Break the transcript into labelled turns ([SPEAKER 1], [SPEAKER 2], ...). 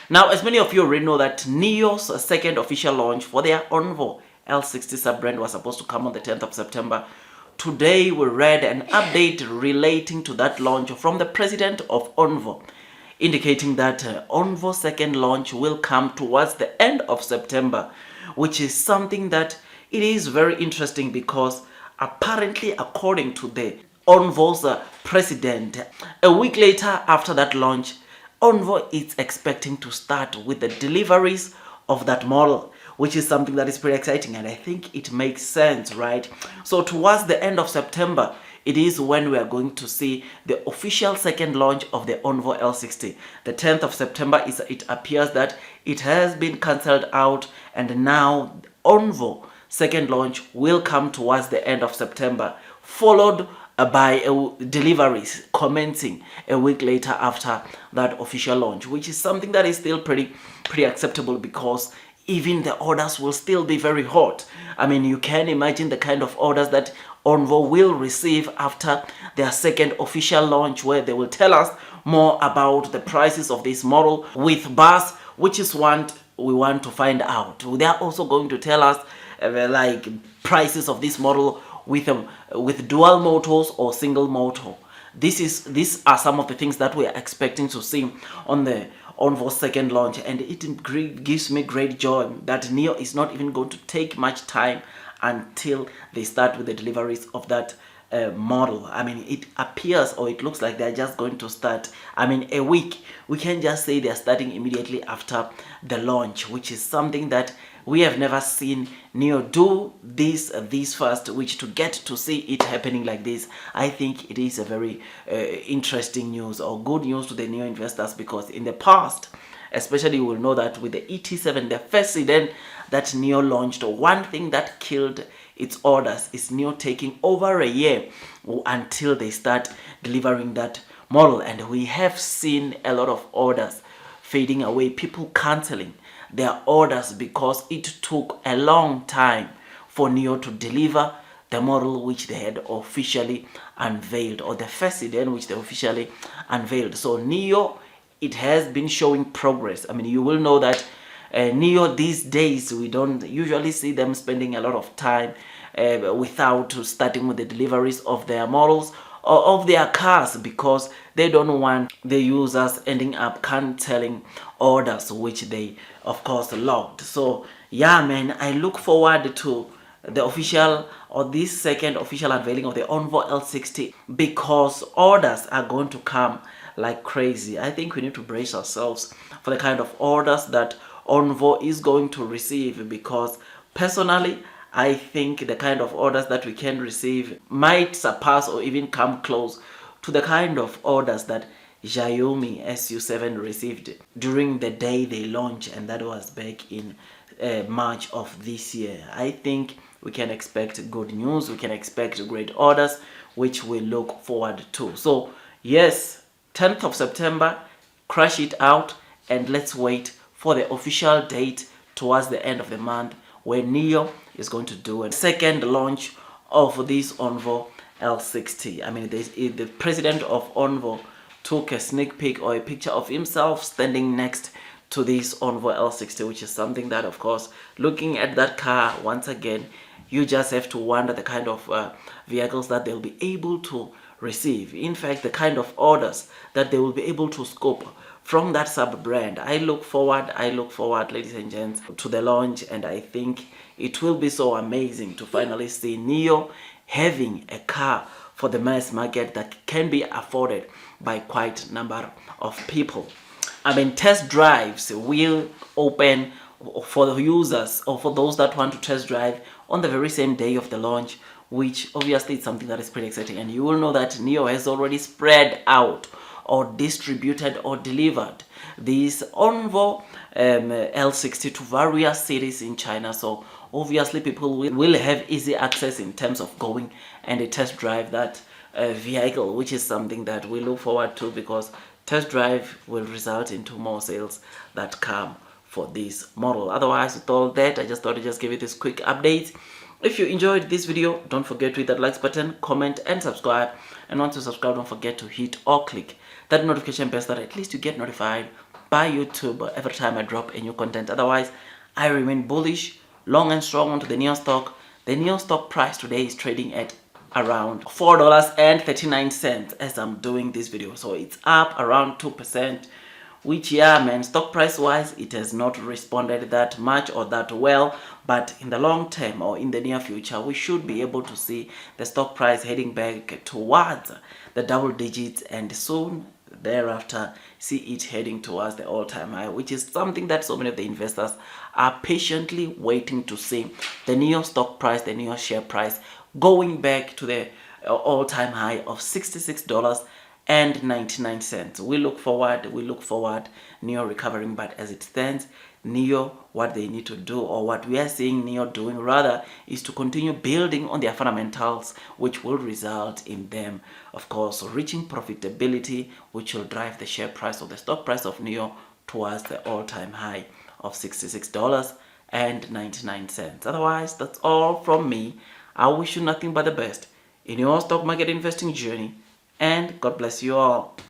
[SPEAKER 1] Now, as many of you already know that Nio's second official launch for their Onvo L60 sub-brand was supposed to come on the 10th of September. Today, we read an update relating to that launch from the president of Onvo, indicating that Onvo's second launch will come towards the end of September, which is something that it is very interesting because apparently, according to the Onvo's president, a week later after that launch, Onvo is expecting to start with the deliveries of that model, which is something that is pretty exciting, and I think it makes sense, right? So towards the end of September, it is when we are going to see the official second launch of the Onvo L60. The 10th of September, it appears that it has been cancelled out, and now Onvo second launch will come towards the end of September, followed by deliveries commencing a week later after that official launch, which is something that is still pretty acceptable because even the orders will still be very hot. I mean, you can imagine the kind of orders that Onvo will receive after their second official launch, where they will tell us more about the prices of this model with bus, which is what we want to find out. They are also going to tell us like prices of this model with dual motors or single motor. These are some of the things that we are expecting to see on the Onvo second launch, and it gives me great joy that Nio is not even going to take much time until they start with the deliveries of that model. I mean, it appears or it looks like they're just going to start, I mean, a week. We can just say they're starting immediately after the launch, which is something that we have never seen Nio do this first, which to get to see it happening like this, I think it is a very interesting news or good news to the Nio investors, because in the past, especially you will know that with the ET7, the first sedan that Nio launched, one thing that killed its orders is Nio taking over a year until they start delivering that model, and we have seen a lot of orders fading away, people cancelling their orders because it took a long time for Nio to deliver the model which they had officially unveiled, or the first sedan which they officially unveiled. So Nio, it has been showing progress. I mean, you will know that Nio these days, we don't usually see them spending a lot of time without starting with the deliveries of their models or of their cars, because they don't want the users ending up cancelling orders which they of course logged. So yeah, man, I look forward to the official or this second official unveiling of the Onvo L60, because orders are going to come like crazy. I think we need to brace ourselves for the kind of orders that Onvo is going to receive, because personally, I think the kind of orders that we can receive might surpass or even come close to the kind of orders that Xiaomi SU7 received during the day they launched, and that was back in March of this year. I think we can expect good news, we can expect great orders, which we look forward to. So yes, 10th of September, crash it out, and let's wait for the official date towards the end of the month where Nio is going to do a second launch of this Onvo L60. I mean, the president of Onvo took a sneak peek or a picture of himself standing next to this Onvo L60, which is something that, of course, looking at that car once again, you just have to wonder the kind of vehicles that they'll be able to receive. In fact, the kind of orders that they will be able to scope from that sub-brand. I look forward, ladies and gents, to the launch, and I think it will be so amazing to finally see Nio having a car for the mass market that can be afforded by quite a number of people. I mean, test drives will open for the users or for those that want to test drive on the very same day of the launch, which obviously is something that is pretty exciting. And you will know that Nio has already spread out or distributed or delivered these Onvo L60 to various cities in China. So obviously people will have easy access in terms of going and test drive that vehicle, which is something that we look forward to, because test drive will result into more sales that come for this model. Otherwise, with all that, I just thought I'd just give you this quick update. If you enjoyed this video, don't forget to hit that like button, comment and subscribe. And once you subscribe, don't forget to hit or click that notification bell so that at least you get notified by YouTube every time I drop a new content. Otherwise, I remain bullish, long and strong onto the Nio stock. The Nio stock price today is trading at around $4.39 as I'm doing this video. So it's up around 2%, which, yeah, man, stock price wise, it has not responded that much or that well. But in the long term or in the near future, we should be able to see the stock price heading back towards the double digits, and soon thereafter see it heading towards the all-time high, which is something that so many of the investors are patiently waiting to see. The Nio stock price, the Nio share price going back to the all-time high of $66.99. We look forward Nio recovering, but as it stands, Nio, what they need to do, or what we are seeing Nio doing rather, is to continue building on their fundamentals, which will result in them, of course, reaching profitability, which will drive the share price or the stock price of Nio towards the all-time high of $66.99. Otherwise, that's all from me. I wish you nothing but the best in your stock market investing journey, and God bless you all.